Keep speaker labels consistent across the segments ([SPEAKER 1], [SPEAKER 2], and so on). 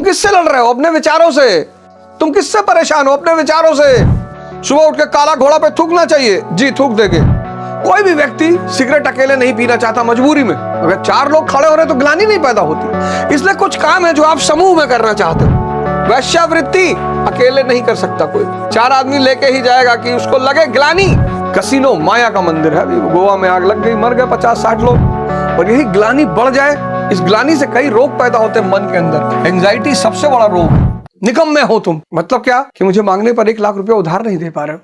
[SPEAKER 1] तुम किससे लड़ रहे हो? अपने विचारों से। तुम किससे परेशान हो? अपने विचारों से। सुबह उठ के काला घोड़ा पे थूकना चाहिए, जी थूक देंगे। कोई भी व्यक्ति सिगरेट अकेले नहीं पीना चाहता मजबूरी में। अगर 4 लोग खड़े हो रहे तो ग्लानि नहीं पैदा होती। इसलिए कुछ काम है जो आप समूह में करना चाहते हो। वैश्यावृत्ति अकेले नहीं कर सकता कोई, 4 आदमी लेके ही जाएगा कि उसको लगे ग्लानि। कसिनो माया का मंदिर है। अभी गोवा में आग लग गई, मर गए 50-60 लोग। और यही ग्लानि बढ़ जाए, इस ग्लानि से कई रोग पैदा होते हैं मन के अंदर। एंजाइटी सबसे बड़ा रोग है। निकम्मे हो तुम। मतलब क्या कि मुझे मांगने पर 1 लाख रुपया उधार नहीं दे पा रहे हो।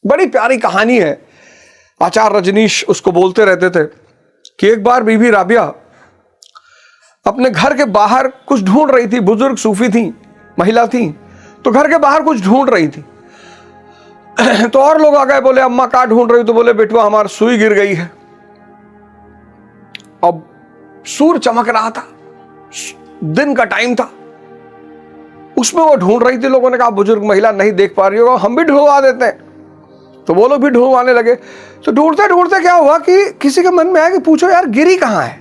[SPEAKER 1] बड़ी प्यारी कहानी है। आचार्य रजनीश उसको बोलते रहते थे कि एक बार बीबी राबिया अपने घर के बाहर कुछ ढूंढ रही थी। बुजुर्ग सूफी थी, महिला थी, तो घर के बाहर कुछ ढूंढ रही थी। तो और लोग आ गए, बोले अम्मा क्या ढूंढ रही हो? तो बोले बेटवा हमारी सुई गिर गई है। अब सूर्य चमक रहा था, दिन का टाइम था, उसमें वो ढूंढ रही थी। लोगों ने कहा बुजुर्ग महिला नहीं देख पा रही हो, हम भी ढूंढवा देते हैं। तो वो लोग भी ढूंढवाने लगे। तो ढूंढते ढूंढते क्या हुआ कि किसी के मन में आया कि पूछो यार गिरी कहां है।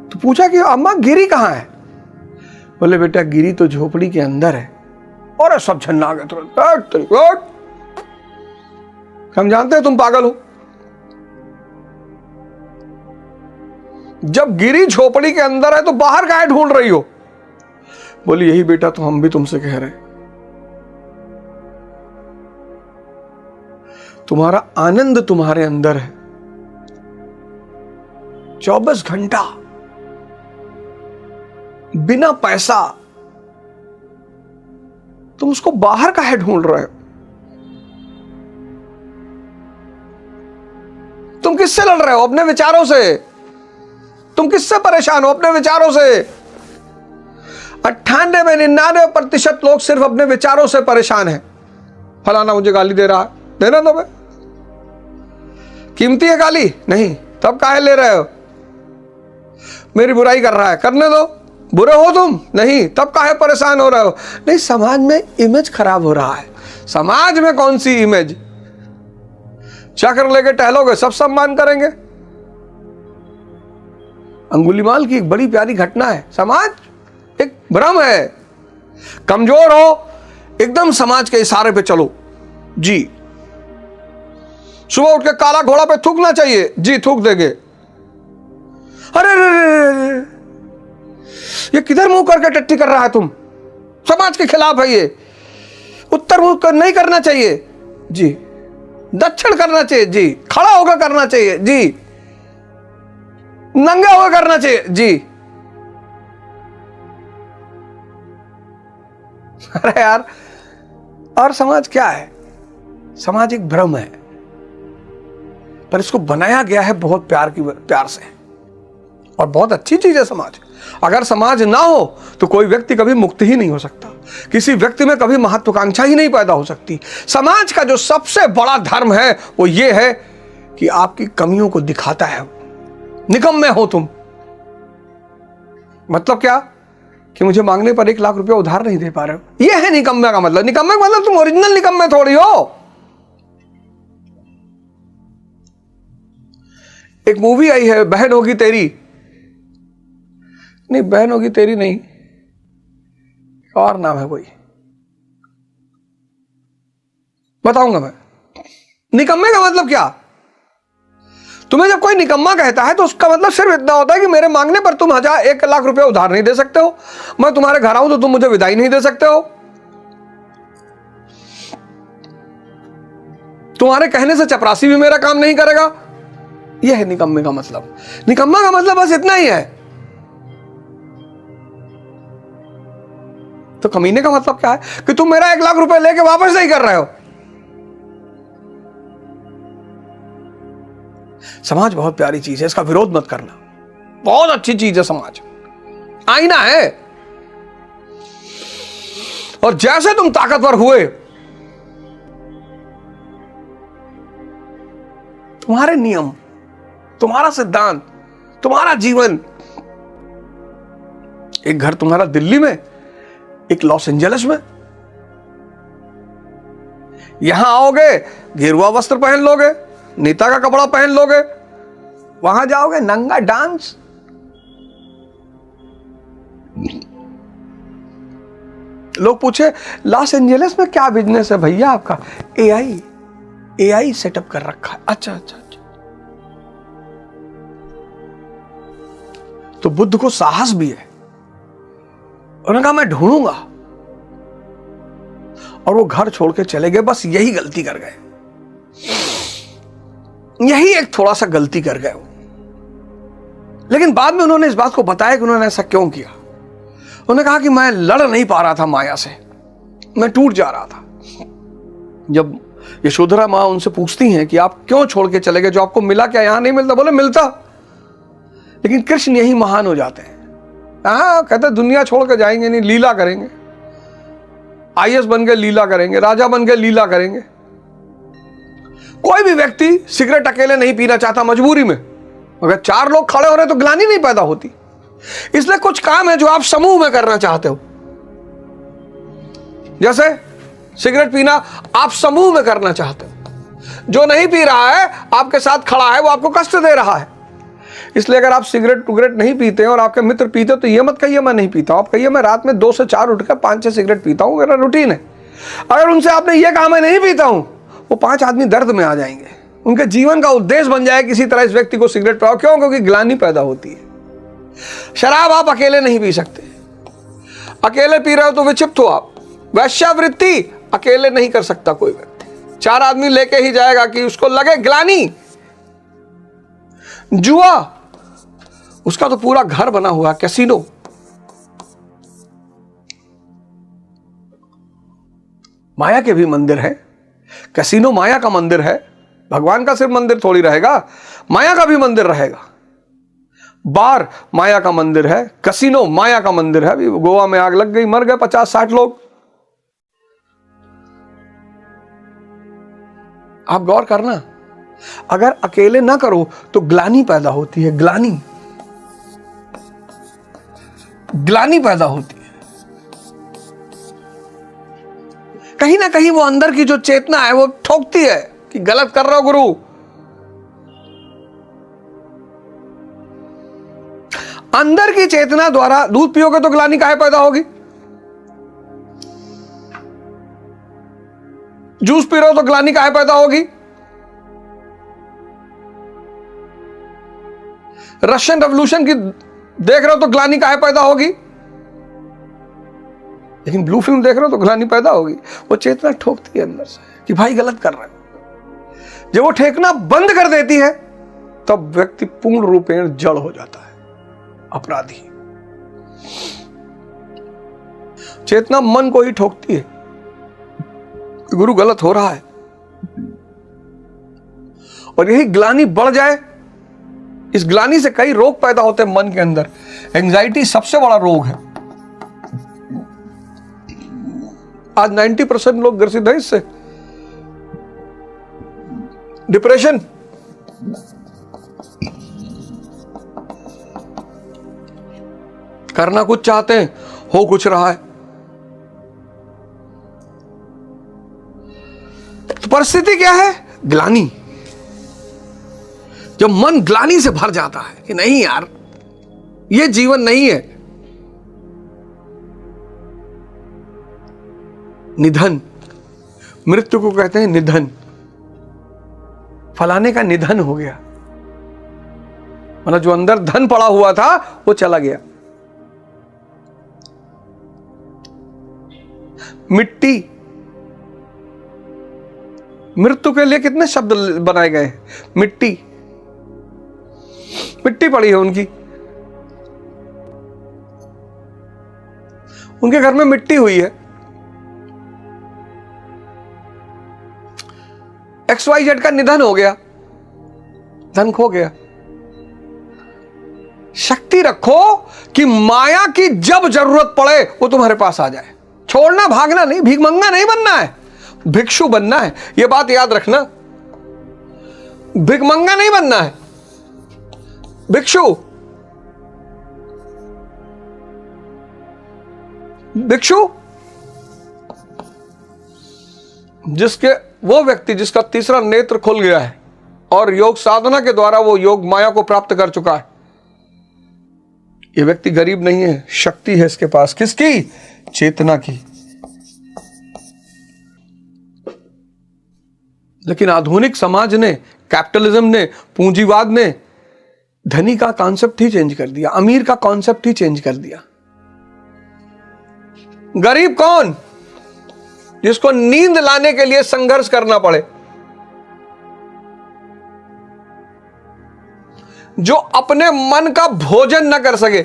[SPEAKER 1] तो पूछा कि अम्मा गिरी कहां है? बोले बेटा गिरी तो झोपड़ी के अंदर है। और सब झन्ना गए तुरंत। हम जानते हैं तुम पागल हो। जब गिरी झोपड़ी के अंदर है तो बाहर काहे ढूंढ रही हो? बोली यही बेटा तो हम भी तुमसे कह रहे हैं। तुम्हारा आनंद तुम्हारे अंदर है। 24 घंटा बिना पैसा तुम उसको बाहर काहे ढूंढ रहे हो? तुम किससे लड़ रहे हो? अपने विचारों से। तुम किससे परेशान हो? अपने विचारों से। 98 में 99% लोग सिर्फ अपने विचारों से परेशान हैं। फलाना मुझे गाली दे रहा है, देना दो। कीमती है गाली? नहीं, तब काहे ले रहे हो? मेरी बुराई कर रहा है, करने दो। बुरे हो तुम? नहीं, तब काहे परेशान हो रहे हो? नहीं, समाज में इमेज खराब हो रहा है। समाज में कौन सी इमेज? चक्र लेके टहलोगे सब सम्मान करेंगे। अंगुलीमाल की एक बड़ी प्यारी घटना है। समाज एक भ्रम है। कमजोर हो एकदम समाज के इशारे पे चलो, जी। सुबह उठ के काला घोड़ा पे थूकना चाहिए, जी थूक देंगे। अरे ये किधर मुंह करके टट्टी कर रहा है तुम? समाज के खिलाफ है ये। उत्तर मुंह कर नहीं करना चाहिए, जी। दक्षिण करना चाहिए, जी। खड़ा होकर करना चाहिए, जी। नंगे होकर करना चाहिए, जी। अरे यार, और समाज क्या है? समाज एक भ्रम है, पर इसको बनाया गया है बहुत प्यार से। और बहुत अच्छी चीज है समाज। अगर समाज ना हो तो कोई व्यक्ति कभी मुक्त ही नहीं हो सकता। किसी व्यक्ति में कभी महत्वाकांक्षा ही नहीं पैदा हो सकती। समाज का जो सबसे बड़ा धर्म है वो ये है कि आपकी कमियों को दिखाता है। निकम्मे हो तुम। मतलब क्या कि मुझे मांगने पर 1 लाख रुपया उधार नहीं दे पा रहे हो। यह है निकम्मे का मतलब। निकम्मे का मतलब तुम ओरिजिनल निकम्मे थोड़ी हो। एक मूवी आई है बहन होगी तेरी, नहीं बहन होगी तेरी नहीं, और नाम है कोई, बताऊंगा मैं। निकम्मे का मतलब क्या? तुम्हें जब कोई निकम्मा कहता है तो उसका मतलब सिर्फ इतना होता है कि मेरे मांगने पर तुम 1 लाख रुपया उधार नहीं दे सकते हो। मैं तुम्हारे घर आऊं तो तुम मुझे विदाई नहीं दे सकते हो। तुम्हारे कहने से चपरासी भी मेरा काम नहीं करेगा। यह है निकम्मे का मतलब। निकम्मा का मतलब बस इतना ही है। तो कमीने का मतलब क्या है कि तुम मेरा 1 लाख रुपए लेके वापस नहीं कर रहे हो। समाज बहुत प्यारी चीज है, इसका विरोध मत करना। बहुत अच्छी चीज है समाज, आईना है। और जैसे तुम ताकतवर हुए, तुम्हारे नियम, तुम्हारा सिद्धांत, तुम्हारा जीवन एक घर तुम्हारा दिल्ली में, एक लॉस एंजलिस में। यहां आओगे गेरुआ वस्त्र पहन लोगे, नेता का कपड़ा पहन लोगे, वहां जाओगे नंगा डांस। लोग पूछे लॉस एंजलिस में क्या बिजनेस है भैया आपका? एआई सेटअप कर रखा है। अच्छा अच्छा अच्छा। तो बुद्ध को साहस भी है, उन्होंने कहा मैं ढूंढूंगा, और वो घर छोड़ के चले गए। बस यही गलती कर गए, यही एक थोड़ा सा गलती कर गए वो। लेकिन बाद में उन्होंने इस बात को बताया कि उन्होंने ऐसा क्यों किया। उन्होंने कहा कि मैं लड़ नहीं पा रहा था माया से, मैं टूट जा रहा था। जब यशोधरा मां उनसे पूछती हैं कि आप क्यों छोड़ के चले गए, जो आपको मिला क्या यहां नहीं मिलता? बोले मिलता, लेकिन कृष्ण यही महान हो जाते हैं। हाँ, कहते दुनिया छोड़ के जाएंगे नहीं, लीला करेंगे। आईएएस बन के लीला करेंगे, राजा बन के लीला करेंगे। कोई भी व्यक्ति सिगरेट अकेले नहीं पीना चाहता मजबूरी में। अगर 4 लोग खड़े हो रहे तो ग्लानि नहीं पैदा होती। इसलिए कुछ काम है जो आप समूह में करना चाहते हो। जैसे सिगरेट पीना आप समूह में करना चाहते हो। जो नहीं पी रहा है, आपके साथ खड़ा है, वो आपको कष्ट दे रहा है। इसलिए अगर आप सिगरेट टुगरेट नहीं पीते और आपके मित्र पीते तो ये मत कहिए मैं नहीं पीता हूं। आप कहिए मैं रात में 2 से 4 उठकर 5-6 सिगरेट पीता हूं, मेरा रूटीन है। अगर उनसे आपने ये कहा मैं नहीं पीता हूं, वो 5 आदमी दर्द में आ जाएंगे। उनके जीवन का उद्देश्य बन जाए किसी तरह इस व्यक्ति को सिगरेट पिलाओ। क्यों? क्योंकि ग्लानि पैदा होती है। शराब आप अकेले नहीं पी सकते। अकेले पी रहे हो तो विक्षिप्त हो आप। वैश्यावृत्ति अकेले नहीं कर सकता कोई व्यक्ति, 4 आदमी लेके ही जाएगा कि उसको लगे ग्लानि। जुआ, उसका तो पूरा घर बना हुआ, कैसीनो। माया के भी मंदिर है। कैसीनो माया का मंदिर है। भगवान का सिर्फ मंदिर थोड़ी रहेगा, माया का भी मंदिर रहेगा। बार माया का मंदिर है, कैसीनो माया का मंदिर है। अभी गोवा में आग लग गई, मर गए 50-60 लोग। आप गौर करना, अगर अकेले ना करो तो ग्लानि पैदा होती है। ग्लानि पैदा होती है। कहीं ना कहीं वो अंदर की जो चेतना है वो ठोकती है कि गलत कर रहे हो गुरु। अंदर की चेतना द्वारा दूध पियोगे तो ग्लानि काहे पैदा होगी? जूस पी रहे हो तो ग्लानि काहे पैदा होगी? रशियन रेवोल्यूशन की देख रहे हो तो ग्लानि काहे पैदा होगी? लेकिन ब्लू फिल्म देख रहे हो तो ग्लानि पैदा होगी। वो चेतना ठोकती है अंदर से कि भाई गलत कर रहे हो। जब वो ठेकना बंद कर देती है तब व्यक्ति पूर्ण रूपेण जड़ हो जाता है, अपराधी। चेतना मन को ही ठोकती है, गुरु गलत हो रहा है। और यही ग्लानि बढ़ जाए, इस ग्लानि से कई रोग पैदा होते हैं मन के अंदर। एंजाइटी सबसे बड़ा रोग है। आज 90% लोग ग्रसित हैं इससे। डिप्रेशन, करना कुछ चाहते हैं, हो कुछ रहा है। तो परिस्थिति क्या है? ग्लानि। जब मन ग्लानि से भर जाता है कि नहीं यार, ये जीवन नहीं है। निधन, मृत्यु को कहते हैं निधन। फलाने का निधन हो गया, मतलब जो अंदर धन पड़ा हुआ था वो चला गया। मिट्टी, मृत्यु के लिए कितने शब्द बनाए गए। मिट्टी, मिट्टी पड़ी है उनकी, उनके घर में मिट्टी हुई है। XYZ का निधन हो गया, धन खो गया। शक्ति रखो कि माया की जब जरूरत पड़े वो तुम्हारे पास आ जाए। छोड़ना, भागना नहीं, भिखमंगा नहीं बनना है, भिक्षु बनना है। यह बात याद रखना, भिखमंगा नहीं बनना है, भिक्षु। भिक्षु, वो व्यक्ति जिसका तीसरा नेत्र खुल गया है और योग साधना के द्वारा वो योग माया को प्राप्त कर चुका है, ये व्यक्ति गरीब नहीं है, शक्ति है इसके पास। किसकी? चेतना की। लेकिन आधुनिक समाज ने, कैपिटलिज्म ने, पूंजीवाद ने धनी का कॉन्सेप्ट ही चेंज कर दिया, अमीर का कॉन्सेप्ट ही चेंज कर दिया। गरीब कौन? जिसको नींद लाने के लिए संघर्ष करना पड़े, जो अपने मन का भोजन न कर सके,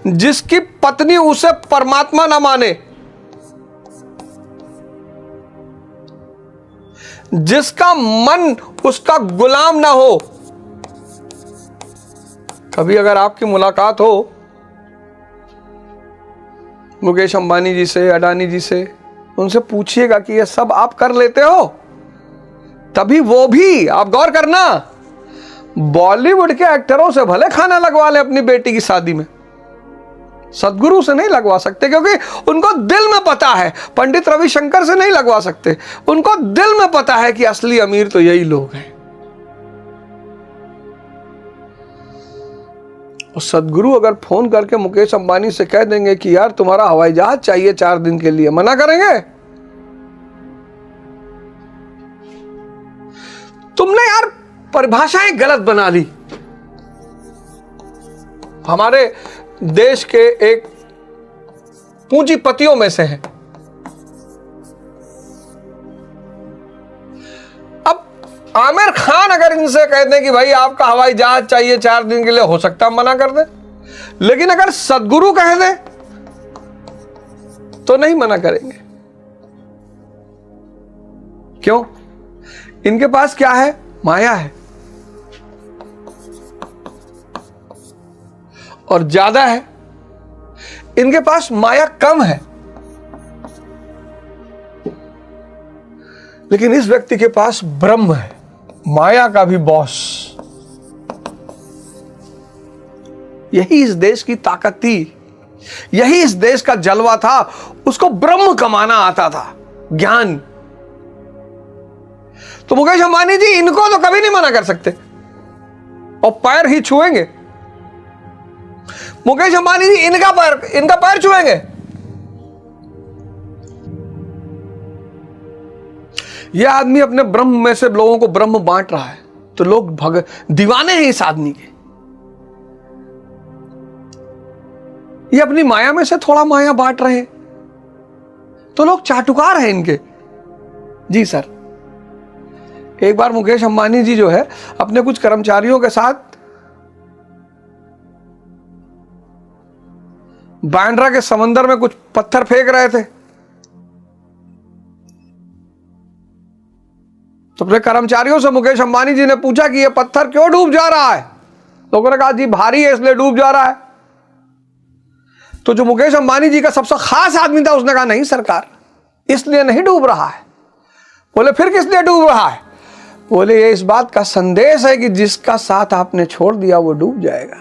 [SPEAKER 1] जिसकी पत्नी उसे परमात्मा न माने, जिसका मन उसका गुलाम ना हो। कभी अगर आपकी मुलाकात हो मुकेश अंबानी जी से, अडानी जी से, उनसे पूछिएगा कि ये सब आप कर लेते हो? तभी वो भी, आप गौर करना, बॉलीवुड के एक्टरों से भले खाना लगवा ले अपनी बेटी की शादी में, सदगुरु से नहीं लगवा सकते, क्योंकि उनको दिल में पता है। पंडित रविशंकर से नहीं लगवा सकते, उनको दिल में पता है कि असली अमीर तो यही लोग हैं। और सदगुरु अगर फोन करके मुकेश अंबानी से कह देंगे कि यार तुम्हारा हवाई जहाज चाहिए 4 दिन के लिए, मना करेंगे? तुमने यार परिभाषाएं गलत बना ली। हमारे देश के एक पूंजीपतियों में से हैं। अब आमिर खान अगर इनसे कह दें कि भाई आपका हवाई जहाज चाहिए 4 दिन के लिए, हो सकता है मना कर दे, लेकिन अगर सदगुरु कह दे तो नहीं मना करेंगे। क्यों? इनके पास क्या है? माया है, और ज्यादा है। इनके पास माया कम है, लेकिन इस व्यक्ति के पास ब्रह्म है, माया का भी बॉस। यही इस देश की ताकत थी, यही इस देश का जलवा था। उसको ब्रह्म कमाना आता था, ज्ञान। तो मुकेश अंबानी जी इनको तो कभी नहीं मना कर सकते, और पैर ही छुएंगे। मुकेश अंबानी जी इनका पैर छुएंगे। यह आदमी अपने ब्रह्म में से लोगों को ब्रह्म बांट रहा है, तो लोग दीवाने हैं इस आदमी के। ये अपनी माया में से थोड़ा माया बांट रहे हैं, तो लोग चाटुकार हैं इनके। जी सर, एक बार मुकेश अंबानी जी जो है अपने कुछ कर्मचारियों के साथ बांद्रा के समंदर में कुछ पत्थर फेंक रहे थे, तो अपने कर्मचारियों से मुकेश अंबानी जी ने पूछा कि यह पत्थर क्यों डूब जा रहा है? लोगों ने कहा जी भारी है इसलिए डूब जा रहा है। तो जो मुकेश अंबानी जी का सबसे खास आदमी था उसने कहा नहीं सरकार, इसलिए नहीं डूब रहा है। बोले फिर किस लिए डूब रहा है? बोले ये इस बात का संदेश है कि जिसका साथ आपने छोड़ दिया वो डूब जाएगा।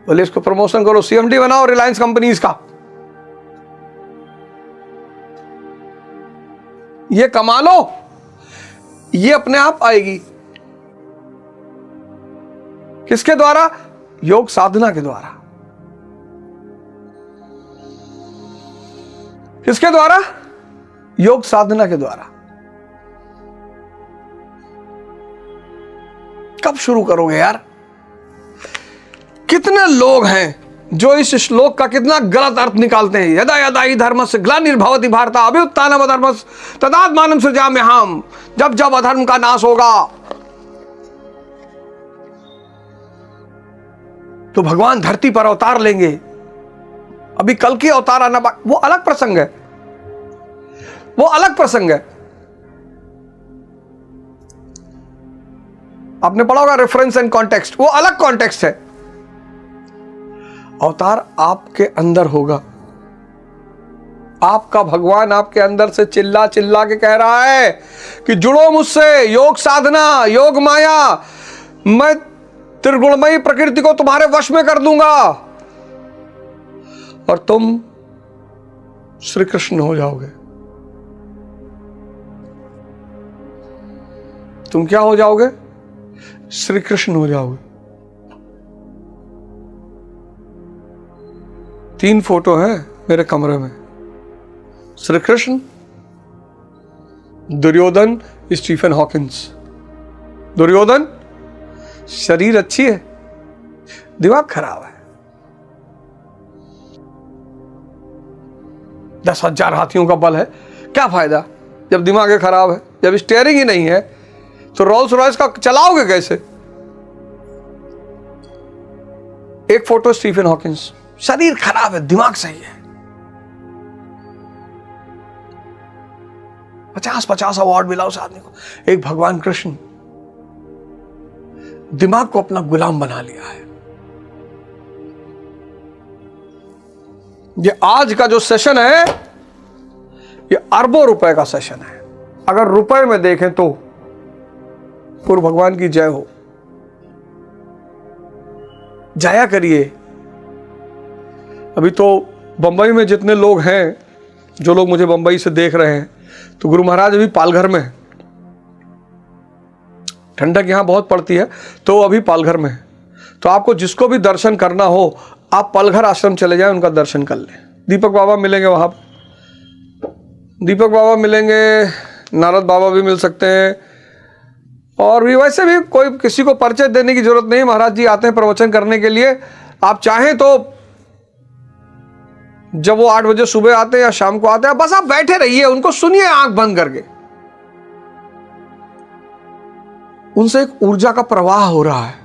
[SPEAKER 1] बोले इसको प्रमोशन करो, सीएमडी बनाओ रिलायंस कंपनीज का, ये कमा लो, ये अपने आप आएगी। किसके द्वारा? योग साधना के द्वारा। किसके द्वारा? योग साधना के द्वारा। कब शुरू करोगे यार? कितने लोग हैं जो इस श्लोक का कितना गलत अर्थ निकालते हैं। यदा यदा हि धर्मस्य ग्लानिर्भवति भारत अभ्युत्थानम् अधर्मस्य तदात्मानं सृजाम्यहम्। जब जब अधर्म का नाश होगा तो भगवान धरती पर अवतार लेंगे। अभी कल की अवतार आना, वो अलग प्रसंग है, वो अलग प्रसंग है। आपने पढ़ा होगा रेफरेंस एंड कॉन्टेक्स्ट, वो अलग कॉन्टेक्स्ट है। अवतार आपके अंदर होगा। आपका भगवान आपके अंदर से चिल्ला चिल्ला के कह रहा है कि जुड़ो मुझसे, योग साधना, योग माया, मैं त्रिगुणमयी प्रकृति को तुम्हारे वश में कर दूंगा और तुम श्री कृष्ण हो जाओगे। तुम क्या हो जाओगे? श्री कृष्ण हो जाओगे। 3 फोटो हैं मेरे कमरे में, श्री कृष्ण, दुर्योधन, स्टीफन हॉकिंस। दुर्योधन, शरीर अच्छी है, दिमाग खराब है। 10,000 हाथियों का बल है, क्या फायदा जब दिमाग खराब है? जब स्टीयरिंग ही नहीं है तो रोल्स रॉयस का चलाओगे कैसे? एक फोटो स्टीफन हॉकिंस, शरीर खराब है, दिमाग सही है। 50-50 अवार्ड मिला उस आदमी को। एक भगवान कृष्ण, दिमाग को अपना गुलाम बना लिया है। ये आज का जो सेशन है, ये अरबों रुपए का सेशन है। अगर रुपए में देखें तो पूर्व भगवान की जय हो। जाया करिए। अभी तो बंबई में जितने लोग हैं, जो लोग मुझे बंबई से देख रहे हैं, तो गुरु महाराज अभी पालघर में है। ठंडक यहां बहुत पड़ती है, तो अभी पालघर में है। तो आपको जिसको भी दर्शन करना हो, आप पालघर आश्रम चले जाएं, उनका दर्शन कर लें। दीपक बाबा मिलेंगे वहां पर, दीपक बाबा मिलेंगे, नारद बाबा भी मिल सकते हैं। और भी वैसे भी कोई किसी को परिचय देने की जरूरत नहीं। महाराज जी आते हैं प्रवचन करने के लिए। आप चाहें तो जब वो 8 बजे सुबह आते हैं या शाम को आते हैं, बस आप बैठे रहिए, उनको सुनिए आंख बंद करके। उनसे एक ऊर्जा का प्रवाह हो रहा है,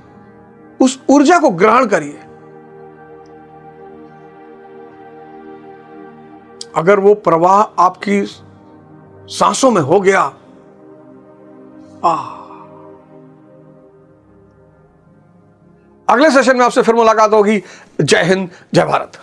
[SPEAKER 1] उस ऊर्जा को ग्रहण करिए। अगर वो प्रवाह आपकी सांसों में हो गया, अगले सेशन में आपसे फिर मुलाकात होगी। जय हिंद, जय भारत।